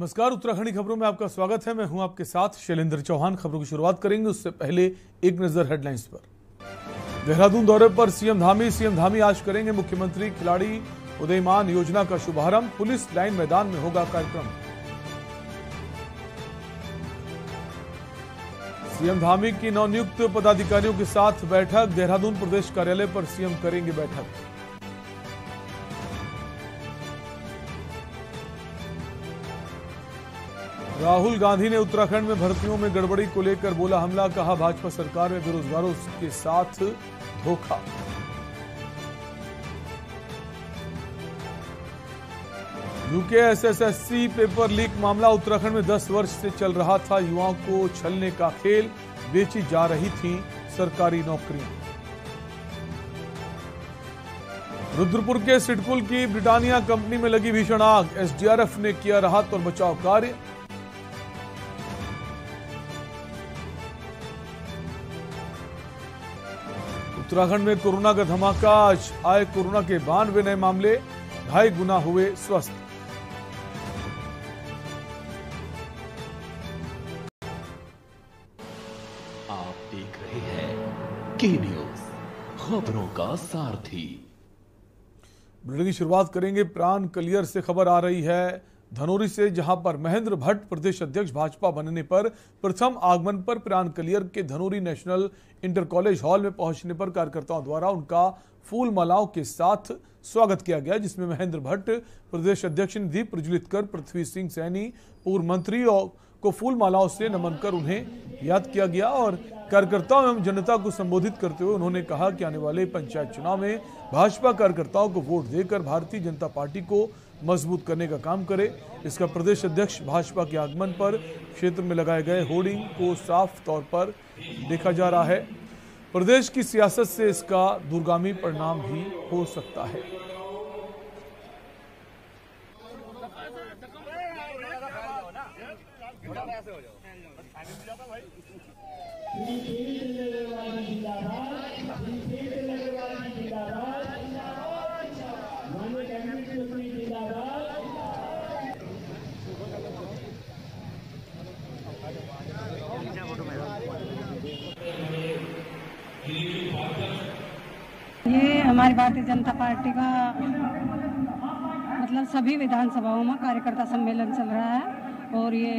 नमस्कार, उत्तराखंडी खबरों में आपका स्वागत है। मैं हूं आपके साथ शैलेंद्र चौहान। खबरों की शुरुआत करेंगे उससे पहले एक नजर हेडलाइंस पर। देहरादून दौरे पर सीएम धामी आज करेंगे मुख्यमंत्री खिलाड़ी उदयमान योजना का शुभारंभ। पुलिस लाइन मैदान में होगा कार्यक्रम। सीएम धामी की नवनियुक्त पदाधिकारियों के साथ बैठक। देहरादून प्रदेश कार्यालय पर सीएम करेंगे बैठक। राहुल गांधी ने उत्तराखंड में भर्तियों में गड़बड़ी को लेकर बोला हमला। कहा भाजपा सरकार में बेरोजगारों के साथ धोखा। यूके एसएससी पेपर लीक मामला। उत्तराखंड में 10 वर्ष से चल रहा था युवाओं को छलने का खेल। बेची जा रही थी सरकारी नौकरियां। रुद्रपुर के सिडकुल की ब्रिटानिया कंपनी में लगी भीषण आग। एसडीआरएफ ने किया राहत और बचाव कार्य। उत्तराखंड में कोरोना का धमाका। आज आए कोरोना के 92 नए मामले, 2.5 गुना हुए स्वस्थ। आप देख रहे हैं के न्यूज, खबरों का सारथी। बुलेटिन की शुरुआत करेंगे प्राण कलियर से। खबर आ रही है धनोरी से, जहां पर महेंद्र भट्ट प्रदेश अध्यक्ष भाजपा बनने पर प्रथम आगमन पर प्राण कलियर के Dhanori national inter college hall में पहुंचने पर कार्यकर्ताओं द्वारा उनका फूल मालाओं के साथ स्वागत किया गया, जिसमें महेंद्र भट्ट प्रदेश अध्यक्ष ने दीप प्रज्वलित कर पृथ्वी सिंह सैनी पूर्व मंत्री को फूल मालाओं से नमन कर उन्हें याद किया गया। और कार्यकर्ताओं एवं जनता को संबोधित करते हुए उन्होंने कहा कि आने वाले पंचायत चुनाव में भाजपा कार्यकर्ताओं को वोट देकर भारतीय जनता पार्टी को मजबूत करने का काम करे। इसका प्रदेश अध्यक्ष भाजपा के आगमन पर क्षेत्र में लगाए गए होर्डिंग को साफ तौर पर देखा जा रहा है। प्रदेश की सियासत से इसका दूरगामी परिणाम भी हो सकता है। ये हमारी भारतीय जनता पार्टी का मतलब सभी विधानसभाओं में कार्यकर्ता सम्मेलन चल रहा है और ये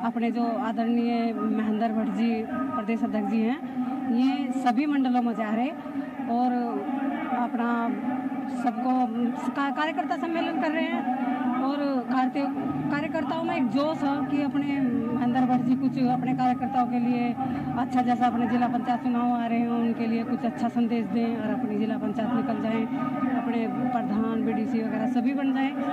अपने जो आदरणीय महेंद्र भट्ट जी प्रदेश अध्यक्ष जी हैं, ये सभी मंडलों में जा रहे और अपना सबको कार्यकर्ता सम्मेलन कर रहे हैं। और कार्यकर्ताओं में एक जोश है कि अपने महेंद्र भट्ट जी कुछ अपने कार्यकर्ताओं के लिए अच्छा, जैसा अपने जिला पंचायत चुनाव आ रहे हैं उनके लिए कुछ अच्छा संदेश दें और अपनी जिला पंचायत निकल जाएं, अपने प्रधान बीडीसी वगैरह सभी बन जाएं।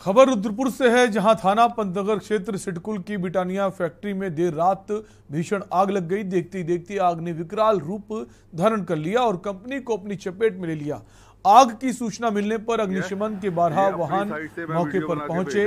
खबर रुद्रपुर से है, जहां थाना पंतनगर क्षेत्र सिडकुल की ब्रिटानिया फैक्ट्री में देर रात भीषण आग लग गई। देखते ही देखते आग ने विकराल रूप धारण कर लिया और कंपनी को अपनी चपेट में ले लिया। आग की सूचना मिलने पर अग्निशमन के 12 वाहन मौके पर पहुंचे।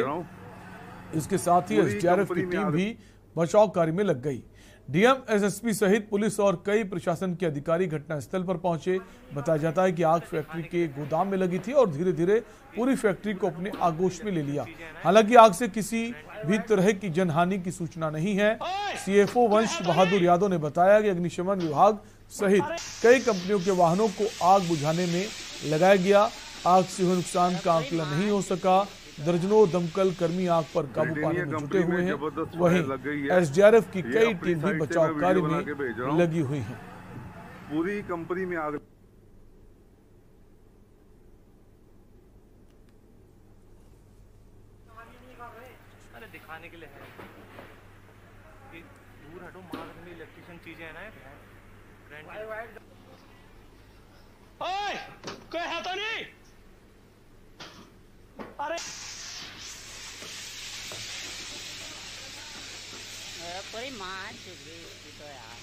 इसके साथ ही एसडीआरएफ की टीम भी बचाव कार्य में लग गई। डीएम, एसएसपी सहित पुलिस और कई प्रशासन के अधिकारी घटनास्थल पर पहुंचे। बताया जाता है कि आग फैक्ट्री के गोदाम में लगी थी और धीरे धीरे पूरी फैक्ट्री को अपने आगोश में ले लिया। हालांकि आग से किसी भी तरह की जनहानि की सूचना नहीं है। सीएफओ वंश बहादुर यादव ने बताया कि अग्निशमन विभाग सहित कई कंपनियों के वाहनों को आग बुझाने में लगाया गया। आग से हुए नुकसान का आकलन नहीं हो सका। दर्जनों दमकल कर्मी आग पर काबू पाने में जुटे हुए हैं। वहीं एसडीआरएफ की कई टीम भी बचाव कार्य में लगी हुई हैं। पूरी कंपनी में आग दिखाने के लिए है कि दूर हटो, मार्ग में इलेक्ट्रिशियन चीजें है ना। ओए, कोई है तो नहीं? अरे पूरी मार चुकी तो यार।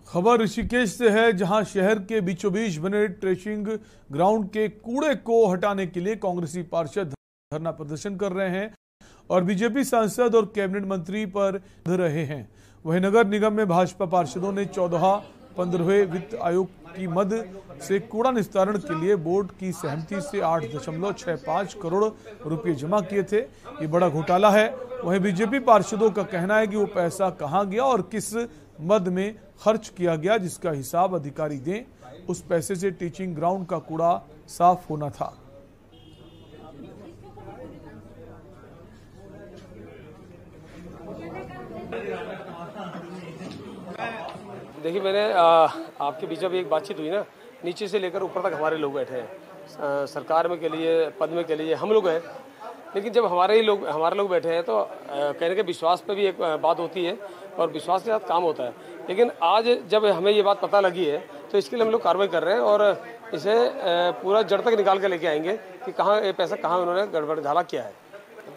खबर ऋषिकेश से है, जहां शहर के बीचों बीच बने ट्रेसिंग ग्राउंड के कूड़े को हटाने के लिए कांग्रेसी पार्षद धरना प्रदर्शन कर रहे हैं और बीजेपी सांसद और कैबिनेट मंत्री पर रहे हैं। वहीं नगर निगम में भाजपा पार्षदों ने 14 15वें वित्त आयोग की मद से कूड़ा निस्तारण के लिए बोर्ड की सहमति से 8.65 करोड़ रुपए जमा किए थे। ये बड़ा घोटाला है। वहीं बीजेपी पार्षदों का कहना है कि वो पैसा कहां गया और किस मद में खर्च किया गया, जिसका हिसाब अधिकारी दें। उस पैसे से टीचिंग ग्राउंड का कूड़ा साफ होना था। देखिए, मैंने आपके बीच में एक बातचीत हुई ना, नीचे से लेकर ऊपर तक हमारे लोग बैठे हैं, सरकार में के लिए, पद में के लिए हम लोग हैं। लेकिन जब हमारे लोग बैठे हैं तो कहने के विश्वास पे भी एक बात होती है और विश्वास के साथ काम होता है। लेकिन आज जब हमें ये बात पता लगी है तो इसके लिए हम लोग कार्रवाई कर रहे हैं और इसे पूरा जड़ तक निकाल कर लेके आएंगे कि कहाँ ये पैसा कहाँ उन्होंने गड़बड़ घाला किया है।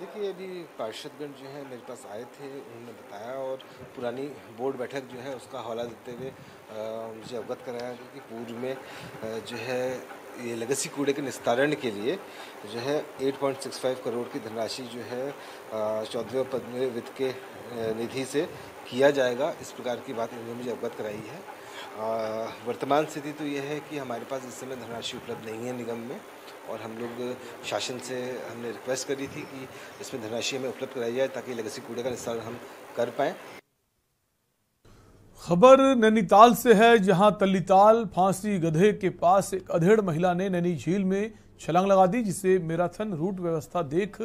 देखिए, अभी पार्षदगण जो है मेरे पास आए थे, उन्होंने बताया और पुरानी बोर्ड बैठक जो है उसका हवाला देते हुए मुझे अवगत कराया कि पूर्व में जो है ये लेगेसी कूड़े के निस्तारण के लिए जो है 8.65 करोड़ की धनराशि जो है 14वें पद में वित्त के निधि से किया जाएगा। इस प्रकार की बात इन्होंने मुझे अवगत कराई है। वर्तमान स्थिति तो यह है कि हमारे पास इस समय धनराशि उपलब्ध नहीं है निगम में और हम लोग शासन से हमने रिक्वेस्ट करी थी कि इसमें धनराशि हमें उपलब्ध कराई जाए ताकि लेगेसी कूड़े का निस्तारण हम कर पाएं। खबर नैनीताल से है, जहां तल्लीताल फांसी गधे के पास एक अधेड़ महिला ने नैनी झील में छलांग लगा दी, जिसे मैराथन रूट व्यवस्था देख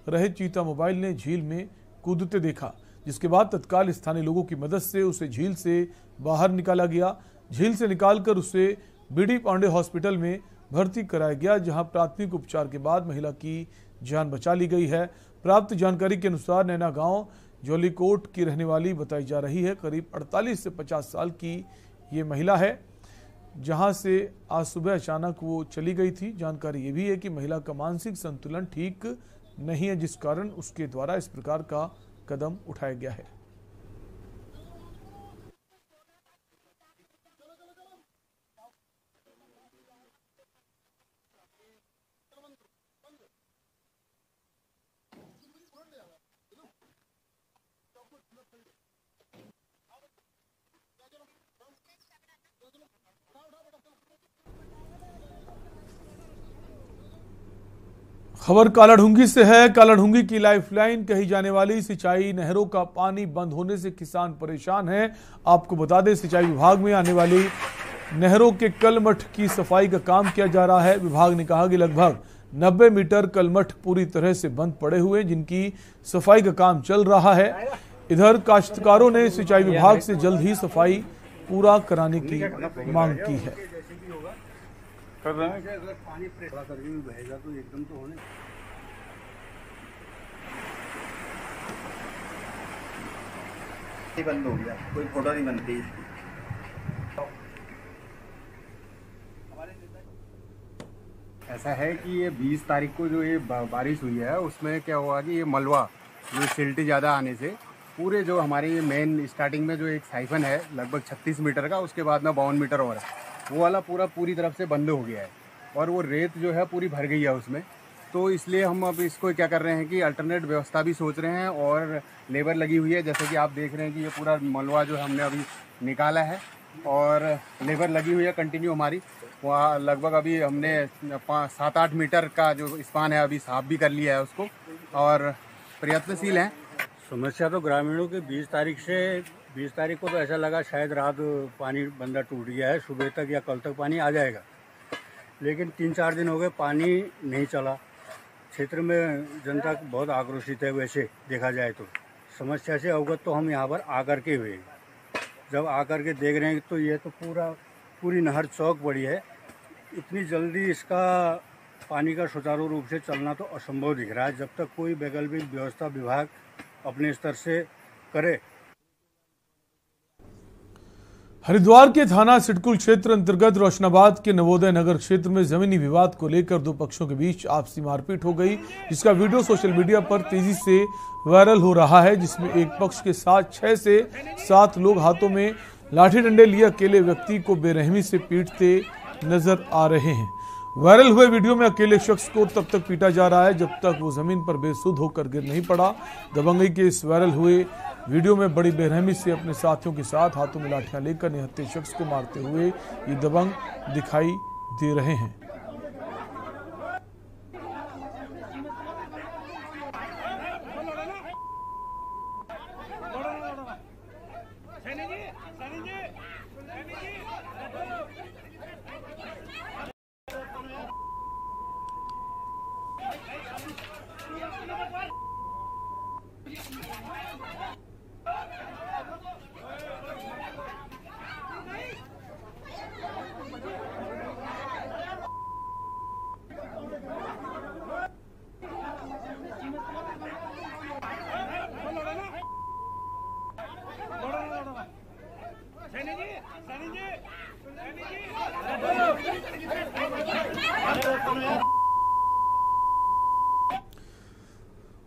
रहे चीता मोबाइल ने झील में कूदते देखा, जिसके बाद तत्काल स्थानीय लोगों की मदद से उसे झील से बाहर निकाला गया। झील से निकालकर उसे बीडी पांडे हॉस्पिटल में भर्ती कराया गया, जहां प्राथमिक उपचार के बाद महिला की जान बचा ली गई है। प्राप्त जानकारी के अनुसार नैना गांव जोलीकोट की रहने वाली बताई जा रही है। करीब 48 से 50 साल की ये महिला है, जहां से आज सुबह अचानक वो चली गई थी। जानकारी ये भी है कि महिला का मानसिक संतुलन ठीक नहीं है, जिस कारण उसके द्वारा इस प्रकार का कदम उठाया गया है। खबर कालाढूंगी से है। कालाढूंगी की लाइफलाइन कही जाने वाली सिंचाई नहरों का पानी बंद होने से किसान परेशान हैं। आपको बता दें, सिंचाई विभाग में आने वाली नहरों के कलमठ की सफाई का काम किया जा रहा है। विभाग ने कहा कि लगभग 90 मीटर कलमठ पूरी तरह से बंद पड़े हुए, जिनकी सफाई का काम चल रहा है। इधर काश्तकारों ने सिंचाई विभाग से जल्द ही सफाई पूरा कराने की मांग की है। कर रहे हैं कि अगर पानी थोड़ा करके भी बहेगा तो एकदम तो होने बंद हो गया, कोई फोटो नहीं बनती। ऐसा है कि ये 20 तारीख को जो ये बारिश हुई है उसमें क्या हुआ कि ये मलबा जो सिल्टी ज़्यादा आने से पूरे जो हमारे ये मेन स्टार्टिंग में जो एक साइफन है लगभग 36 मीटर का, उसके बाद में 52 मीटर और है, वो वाला पूरी तरफ से बंद हो गया है और वो रेत जो है पूरी भर गई है उसमें। तो इसलिए हम अब इसको क्या कर रहे हैं कि अल्टरनेट व्यवस्था भी सोच रहे हैं और लेबर लगी हुई है। जैसे कि आप देख रहे हैं कि ये पूरा मलबा जो हमने अभी निकाला है और लेबर लगी हुई है कंटिन्यू हमारी। वहाँ लगभग अभी हमने 7-8 मीटर का जो स्पान है अभी साफ भी कर लिया है उसको और प्रयत्नशील हैं। समस्या तो ग्रामीणों के 20 तारीख को तो ऐसा लगा शायद रात पानी बंदा टूट गया है, सुबह तक या कल तक पानी आ जाएगा, लेकिन 3-4 दिन हो गए पानी नहीं चला। क्षेत्र में जनता बहुत आक्रोशित है। वैसे देखा जाए तो समस्या से अवगत तो हम यहाँ पर आकर के हुए, जब आकर के देख रहे हैं तो ये तो पूरी नहर चौक पड़ी है। इतनी जल्दी इसका पानी का सुचारू रूप से चलना तो असंभव दिख रहा है जब तक कोई वैकल्पिक व्यवस्था विभाग अपने स्तर से करे। हरिद्वार के थाना सिडकुल क्षेत्र अंतर्गत रोशनाबाद के नवोदय नगर क्षेत्र में जमीनी विवाद को लेकर दो पक्षों के बीच आपसी मारपीट हो गई, जिसका वीडियो सोशल मीडिया पर तेजी से वायरल हो रहा है, जिसमें एक पक्ष के साथ 6 से 7 लोग हाथों में लाठी डंडे लिए अकेले व्यक्ति को बेरहमी से पीटते नजर आ रहे हैं। वायरल हुए वीडियो में अकेले शख्स को तब तक पीटा जा रहा है जब तक वो जमीन पर बेसुध होकर गिर नहीं पड़ा। दबंगई के इस वायरल हुए वीडियो में बड़ी बेरहमी से अपने साथियों के साथ हाथों में लाठियां लेकर निहत्थे शख्स को मारते हुए ये दबंग दिखाई दे रहे हैं।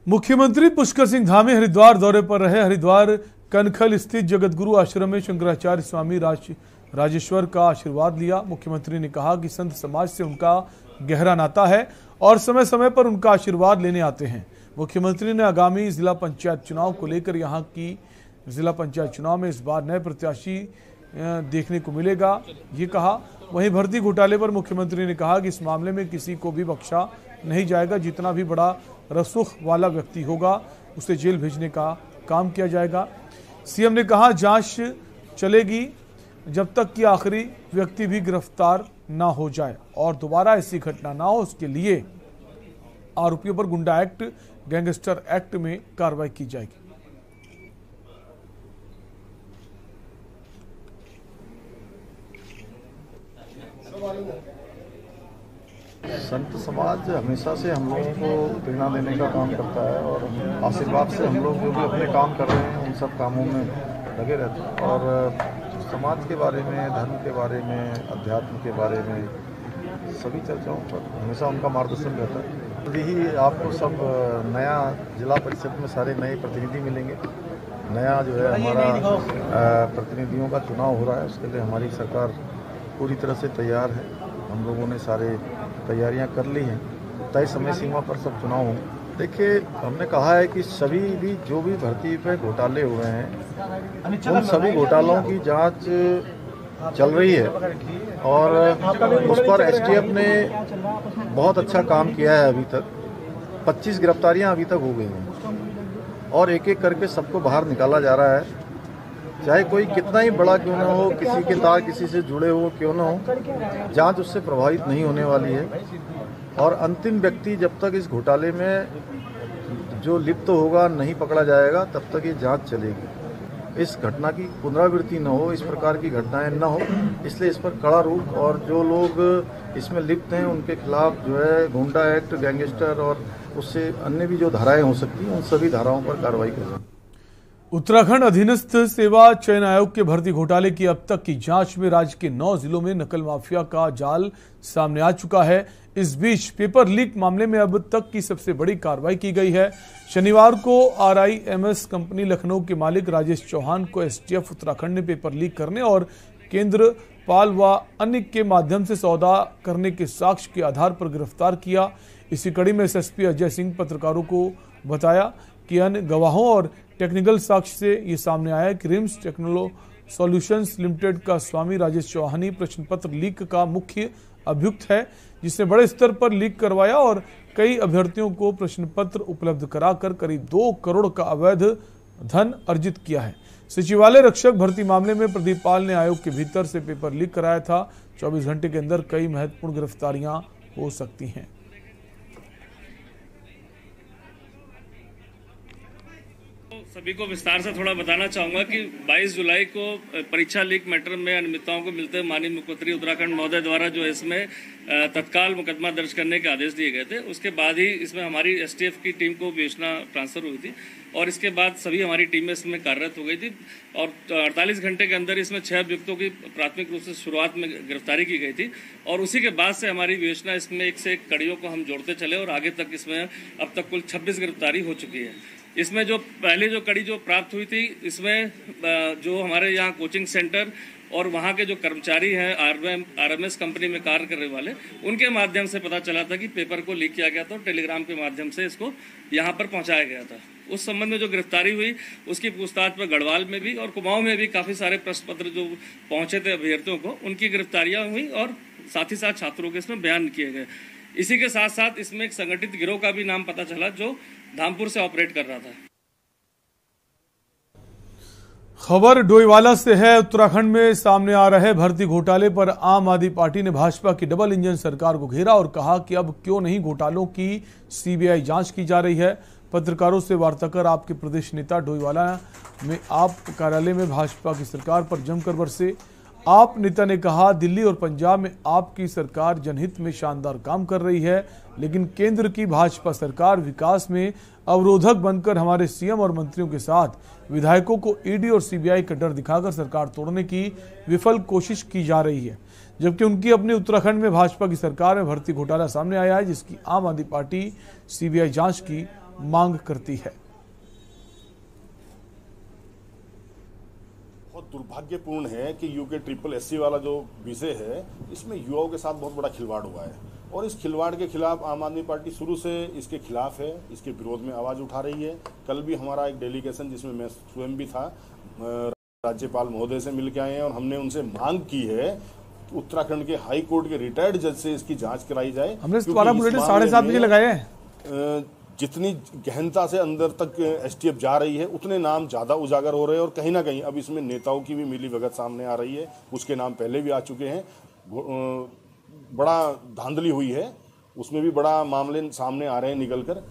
मुख्यमंत्री पुष्कर सिंह धामी हरिद्वार दौरे पर रहे। हरिद्वार कनखल स्थित जगतगुरु आश्रम में शंकराचार्य स्वामी राजेश्वर का आशीर्वाद लिया। मुख्यमंत्री ने कहा कि संत समाज से उनका गहरा नाता है और समय समय पर उनका आशीर्वाद लेने आते हैं। मुख्यमंत्री ने आगामी जिला पंचायत चुनाव को लेकर यहां की जिला पंचायत चुनाव में इस बार नए प्रत्याशी देखने को मिलेगा, ये कहा। वहीं भर्ती घोटाले पर मुख्यमंत्री ने कहा कि इस मामले में किसी को भी बख्शा नहीं जाएगा। जितना भी बड़ा रसूख वाला व्यक्ति होगा उसे जेल भेजने का काम किया जाएगा। सीएम ने कहा जांच चलेगी जब तक कि आखिरी व्यक्ति भी गिरफ्तार ना हो जाए और दोबारा ऐसी घटना ना हो, उसके लिए आरोपियों पर गुंडा एक्ट, गैंगस्टर एक्ट में कार्रवाई की जाएगी। संत समाज हमेशा से हम लोगों को प्रेरणा देने का काम करता है और आशीर्वाद से हम लोग जो भी अपने काम कर रहे हैं उन सब कामों में लगे रहते हैं और समाज के बारे में, धर्म के बारे में, अध्यात्म के बारे में सभी चर्चाओं पर हमेशा उनका मार्गदर्शन रहता है। यही आपको सब नया जिला परिषद में सारे नए प्रतिनिधि मिलेंगे। नया जो है हमारा प्रतिनिधियों का चुनाव हो रहा है, उसके लिए हमारी सरकार पूरी तरह से तैयार है। हम लोगों ने सारे तैयारियां कर ली हैं, तय समय सीमा पर सब चुनाव हों। देखिए, हमने कहा है कि सभी भी जो भी भर्ती पे घोटाले हुए हैं उन सभी घोटालों की जांच चल रही है और उस पर एसटीएफ ने बहुत अच्छा काम किया है। अभी तक 25 गिरफ्तारियां अभी तक हो गई हैं और एक एक करके सबको बाहर निकाला जा रहा है। चाहे कोई कितना ही बड़ा क्यों ना हो, किसी के तार किसी से जुड़े हो क्यों ना हो, जांच उससे प्रभावित नहीं होने वाली है और अंतिम व्यक्ति जब तक इस घोटाले में जो लिप्त होगा नहीं पकड़ा जाएगा तब तक ये जांच चलेगी। इस घटना की पुनरावृत्ति न हो, इस प्रकार की घटनाएं न हो, इसलिए इस पर कड़ा रूख और जो लोग इसमें लिप्त हैं उनके खिलाफ जो है गुंडा एक्ट, गैंगस्टर और उससे अन्य भी जो धाराएं हो सकती हैं उन सभी धाराओं पर कार्रवाई करेंगे। उत्तराखंड अधीनस्थ सेवा चयन आयोग के भर्ती घोटाले की अब तक की जांच में राज्य के 9 जिलों में नकल माफिया का जाल सामने आ चुका है। इस बीच पेपर लीक मामले में अब तक की सबसे बड़ी कार्रवाई की गई है। शनिवार को RIMS कंपनी लखनऊ के मालिक राजेश चौहान को एसटीएफ उत्तराखंड ने पेपर लीक करने और केंद्र पाल व अन्य के माध्यम से सौदा करने के साक्ष्य के आधार पर गिरफ्तार किया। इसी कड़ी में SSP अजय सिंह पत्रकारों को बताया कि अन्य गवाहों और टेक्निकल साक्ष्य से ये सामने आया कि रिम्स टेक्नोलो सॉल्यूशंस लिमिटेड का स्वामी राजेश चौहानी प्रश्न पत्र लीक का मुख्य अभियुक्त है, जिसने बड़े स्तर पर लीक करवाया और कई अभ्यर्थियों को प्रश्न पत्र उपलब्ध कराकर करीब 2 करोड़ का अवैध धन अर्जित किया है। सचिवालय रक्षक भर्ती मामले में प्रदीप पाल ने आयोग के भीतर से पेपर लीक कराया था। 24 घंटे के अंदर कई महत्वपूर्ण गिरफ्तारियां हो सकती हैं। सभी को विस्तार से थोड़ा बताना चाहूंगा कि 22 जुलाई को परीक्षा लीक मैटर में अनियमितताओं को मिलते माननीय मुख्यमंत्री उत्तराखंड महोदय द्वारा जो इसमें तत्काल मुकदमा दर्ज करने के आदेश दिए गए थे। उसके बाद ही इसमें हमारी एसटीएफ की टीम को विवेचना ट्रांसफर हुई थी और इसके बाद सभी हमारी टीमें इसमें कार्यरत हो गई थी और 48 घंटे के अंदर इसमें 6 अभियुक्तों की प्राथमिक रूप से शुरुआत में गिरफ्तारी की गई थी और उसी के बाद से हमारी विवेचना इसमें एक से एक कड़ियों को हम जोड़ते चले और आगे तक इसमें अब तक कुल 26 गिरफ्तारी हो चुकी है। इसमें जो पहले जो कड़ी जो प्राप्त हुई थी, इसमें जो हमारे यहाँ कोचिंग सेंटर और वहाँ के जो कर्मचारी हैं RMS कंपनी में कार्य करने वाले, उनके माध्यम से पता चला था कि पेपर को लीक किया गया था और टेलीग्राम के माध्यम से इसको यहाँ पर पहुँचाया गया था। उस संबंध में जो गिरफ्तारी हुई उसकी पूछताछ पर गढ़वाल में भी और कुमाऊं में भी काफी सारे प्रश्न पत्र जो पहुंचे थे अभ्यर्थियों को, उनकी गिरफ्तारियां हुई और साथ ही साथ छात्रों के इसमें बयान किए गए। इसी के साथ साथ इसमें एक संगठित गिरोह का भी नाम पता चला जो धामपुर से ऑपरेट कर रहा था। खबर डोईवाला से है। उत्तराखंड में सामने आ रहे भर्ती घोटाले पर आम आदमी पार्टी ने भाजपा की डबल इंजन सरकार को घेरा और कहा कि अब क्यों नहीं घोटालों की सीबीआई जांच की जा रही है। पत्रकारों से वार्ता कर आपके प्रदेश नेता डोईवाला में आप कार्यालय में भाजपा की सरकार पर जमकर बरसे। आप नेता ने कहा दिल्ली और पंजाब में आपकी सरकार जनहित में शानदार काम कर रही है, लेकिन केंद्र की भाजपा सरकार विकास में अवरोधक बनकर हमारे सीएम और मंत्रियों के साथ विधायकों को ईडी और सीबीआई का डर दिखाकर सरकार तोड़ने की विफल कोशिश की जा रही है। जबकि उनकी अपने उत्तराखंड में भाजपा की सरकार में भर्ती घोटाला सामने आया है, जिसकी आम आदमी पार्टी सीबीआई जांच की मांग करती है। बहुत दुर्भाग्यपूर्ण है कि यूके ट्रिपल एससी वाला जो विषय है, इसमें युवाओं के साथ बहुत बड़ा खिलवाड़ हुआ है और इस खिलवाड़ के खिलाफ आम आदमी पार्टी शुरू से इसके खिलाफ है, इसके विरोध में आवाज उठा रही है। कल भी हमारा एक डेलीगेशन, जिसमें मैं स्वयं भी था, राज्यपाल महोदय से मिलकर आए हैं और हमने उनसे मांग की है कि उत्तराखंड के हाई कोर्ट के रिटायर्ड जज से इसकी जांच कराई जाए। हमने 7:30 बजे लगाए हैं। जितनी गहनता से अंदर तक एसटीएफ जा रही है, उतने नाम ज्यादा उजागर हो रहे हैं और कहीं ना कहीं अब इसमें नेताओं की भी मिलीभगत सामने आ रही है। उसके नाम पहले भी आ चुके हैं। बड़ा धांधली हुई है, उसमें भी बड़ा मामले सामने आ रहे हैं निकलकर।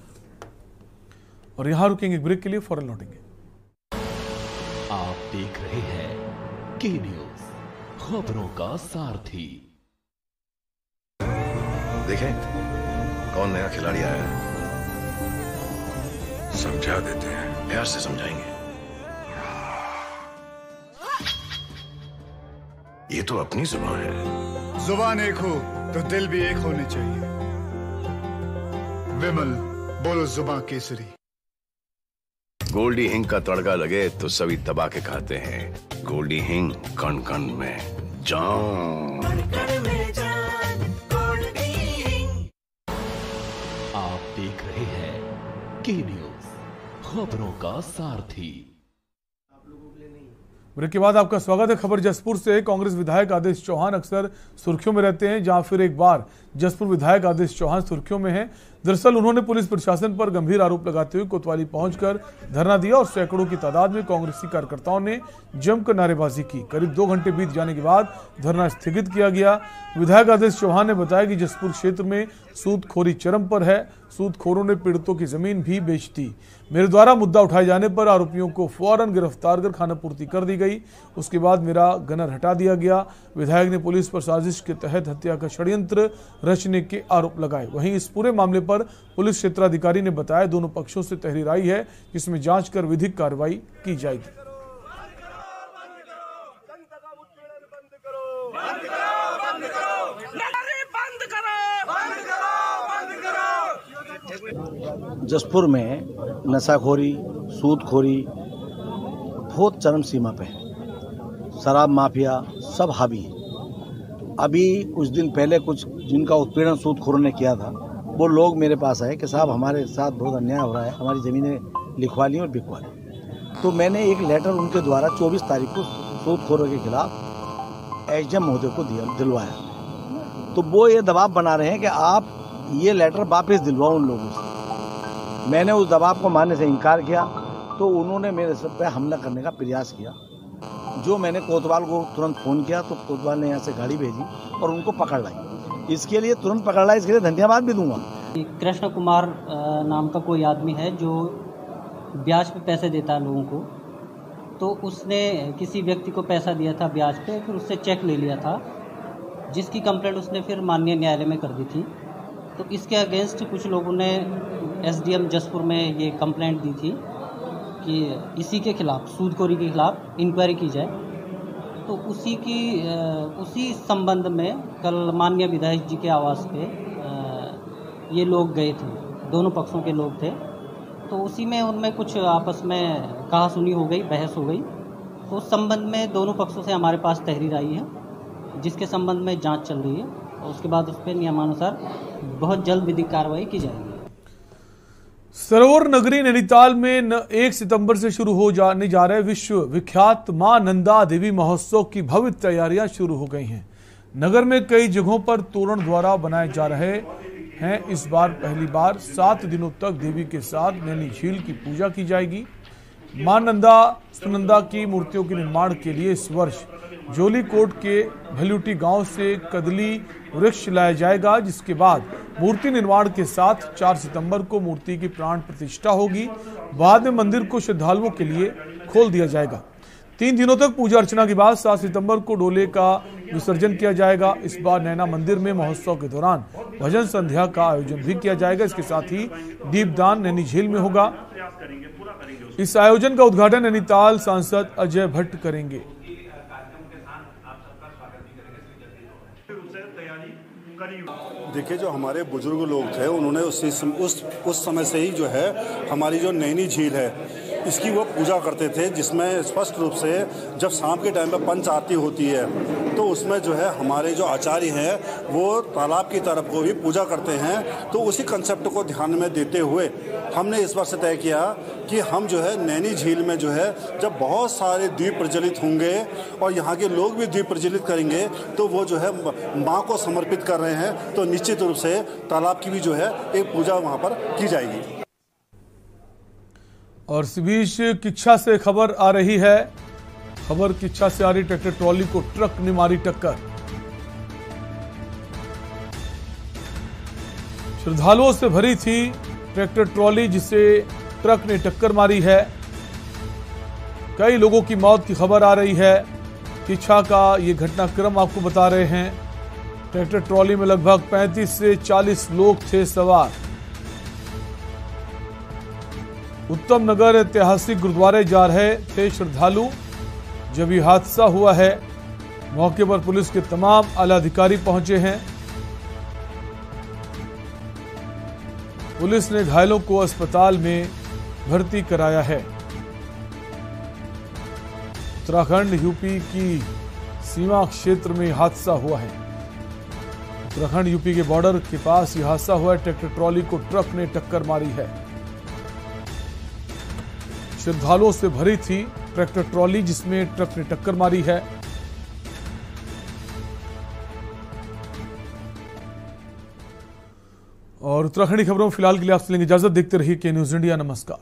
और यहां रुकेंगे ब्रेक के लिए, फौरन लौटेंगे। आप देख रहे हैं के न्यूज, खबरों का सारथी। देखें कौन नया खिलाड़ी आया है, समझा देते हैं, प्यार से समझाएंगे। ये तो अपनी जुबान है। जुबान एक हो तो दिल भी एक होने चाहिए। विमल बोलो जुबान केसरी। गोल्डी हिंग का तड़का लगे तो सभी दबा के खाते हैं। गोल्डी हिंग कण कण में जान। आप देख रहे हैं के न्यूज, खबरों का सारथी। ब्रेक के बाद आपका स्वागत है। खबर जसपुर से। कांग्रेस विधायक आदेश चौहान अक्सर सुर्खियों में रहते हैं, जहां फिर एक बार जसपुर विधायक आदेश चौहान सुर्खियों में हैं। दरअसल उन्होंने पुलिस प्रशासन पर गंभीर आरोप लगाते हुए कोतवाली पहुंचकर धरना दिया और सैकड़ों की तादाद में कांग्रेसी कार्यकर्ताओं ने जमकर नारेबाजी की। करीब 2 घंटे बीत जाने के बाद धरना स्थगित किया गया। विधायक आदेश चौहान ने बताया कि जसपुर क्षेत्र में सूदखोरी चरम पर है। सूदखोरों ने पीड़ितों की जमीन भी बेच दी। मेरे द्वारा मुद्दा उठाए जाने पर आरोपियों को फौरन गिरफ्तार कर खानापूर्ति कर दी गई। उसके बाद मेरा गनर हटा दिया गया। विधायक ने पुलिस पर साजिश के तहत हत्या का षड्यंत्र रचने के आरोप लगाए। वहीं इस पूरे मामले पर पुलिस क्षेत्राधिकारी ने बताया दोनों पक्षों से तहरीर आई है, जिसमें जांच कर विधिक कार्रवाई की जाएगी। जसपुर में नशाखोरी, सूदखोरी बहुत चरम सीमा पे है। शराब माफिया सब हावी है। अभी कुछ दिन पहले कुछ जिनका उत्पीड़न सूदखोरों ने किया था, वो लोग मेरे पास आए कि साहब हमारे साथ बहुत अन्याय हो रहा है, हमारी ज़मीनें लिखवा ली और बिकवा ली। तो मैंने एक लेटर उनके द्वारा 24 तारीख को सूदखोरों के खिलाफ एसडीएम महोदय को दिलवाया। तो वो ये दबाव बना रहे हैं कि आप ये लेटर वापस दिलवाओ उन लोगों से। मैंने उस दबाव को मानने से इनकार किया तो उन्होंने मेरे सब पे हमला करने का प्रयास किया। जो मैंने कोतवाल को तुरंत फ़ोन किया तो कोतवाल ने यहाँ से गाड़ी भेजी और उनको पकड़ लाई। इसके लिए तुरंत पकड़ लाई, इसके लिए धन्यवाद भी दूंगा। कृष्ण कुमार नाम का कोई आदमी है जो ब्याज पे पैसे देता है लोगों को। तो उसने किसी व्यक्ति को पैसा दिया था ब्याज पे, फिर उससे चेक ले लिया था, जिसकी कंप्लेंट उसने फिर माननीय न्यायालय में कर दी थी। तो इसके अगेंस्ट कुछ लोगों ने एसडीएम जसपुर में ये कंप्लेंट दी थी कि इसी के खिलाफ, सूदखोरी के खिलाफ इंक्वायरी की जाए। तो उसी संबंध में कल माननीय विधायक जी के आवास पे ये लोग गए थे, दोनों पक्षों के लोग थे। तो उसी में उनमें कुछ आपस में कहा सुनी हो गई, बहस हो गई। तो उस संबंध में दोनों पक्षों से हमारे पास तहरीर आई है, जिसके संबंध में जांच चल रही है और उसके बाद उस पर नियमानुसार बहुत जल्द विधिक कार्रवाई की जाएगी। सरोवर नगरी नैनीताल में 1 सितंबर से शुरू हो जाने जा रहे विश्व विख्यात मां नंदा देवी महोत्सव की भव्य तैयारियां शुरू हो गई हैं। नगर में कई जगहों पर तोरण द्वारा बनाए जा रहे हैं। इस बार पहली बार 7 दिनों तक देवी के साथ नैनी झील की पूजा की जाएगी। मां नंदा सुनंदा की मूर्तियों के निर्माण के लिए इस वर्ष जोलीकोट के भल्यूटी गांव से कदली वृक्ष लाया जाएगा, जिसके बाद मूर्ति निर्माण के साथ 4 सितंबर को मूर्ति की प्राण प्रतिष्ठा होगी। बाद में मंदिर को श्रद्धालुओं के लिए खोल दिया जाएगा। 3 दिनों तक पूजा अर्चना के बाद 7 सितंबर को डोले का विसर्जन किया जाएगा। इस बार नैना मंदिर में महोत्सव के दौरान भजन संध्या का आयोजन भी किया जाएगा। इसके साथ ही दीपदान नैनी झील में होगा। इस आयोजन का उद्घाटन नैनीताल सांसद अजय भट्ट करेंगे। देखिए, जो हमारे बुजुर्ग लोग थे उन्होंने उस समय से ही जो है हमारी जो नैनी झील है इसकी वो पूजा करते थे, जिसमें स्पष्ट रूप से जब शाम के टाइम पर पंच आरती होती है तो उसमें जो है हमारे जो आचार्य हैं वो तालाब की तरफ को भी पूजा करते हैं। तो उसी कंसेप्ट को ध्यान में देते हुए हमने इस बार से तय किया कि हम जो है नैनी झील में जो है जब बहुत सारे दीप प्रज्वलित होंगे और यहाँ के लोग भी दीप प्रज्वलित करेंगे तो वो जो है माँ को समर्पित कर रहे हैं, तो निश्चित रूप से तालाब की भी जो है एक पूजा वहाँ पर की जाएगी। और इस बीच किच्छा से खबर आ रही है। खबर किच्छा से आ रही, ट्रैक्टर ट्रॉली को ट्रक ने मारी टक्कर। श्रद्धालुओं से भरी थी ट्रैक्टर ट्रॉली, जिसे ट्रक ने टक्कर मारी है। कई लोगों की मौत की खबर आ रही है। किच्छा का ये घटनाक्रम आपको बता रहे हैं। ट्रैक्टर ट्रॉली में लगभग 35 से 40 लोग थे सवार। उत्तम नगर ऐतिहासिक गुरुद्वारे जा रहे थे श्रद्धालु जब यह हादसा हुआ है। मौके पर पुलिस के तमाम आला अधिकारी पहुंचे हैं। पुलिस ने घायलों को अस्पताल में भर्ती कराया है। उत्तराखंड यूपी की सीमा क्षेत्र में हादसा हुआ है। उत्तराखंड यूपी के बॉर्डर के पास यह हादसा हुआ है। ट्रैक्टर ट्रॉली को ट्रक ने टक्कर मारी है। श्रद्धालुओं से भरी थी ट्रैक्टर ट्रॉली, जिसमें ट्रक ने टक्कर मारी है। और उत्तराखंडी खबरों में फिलहाल के लिए आपसे लेंगे इजाजत। देखते रहिए के न्यूज इंडिया। नमस्कार।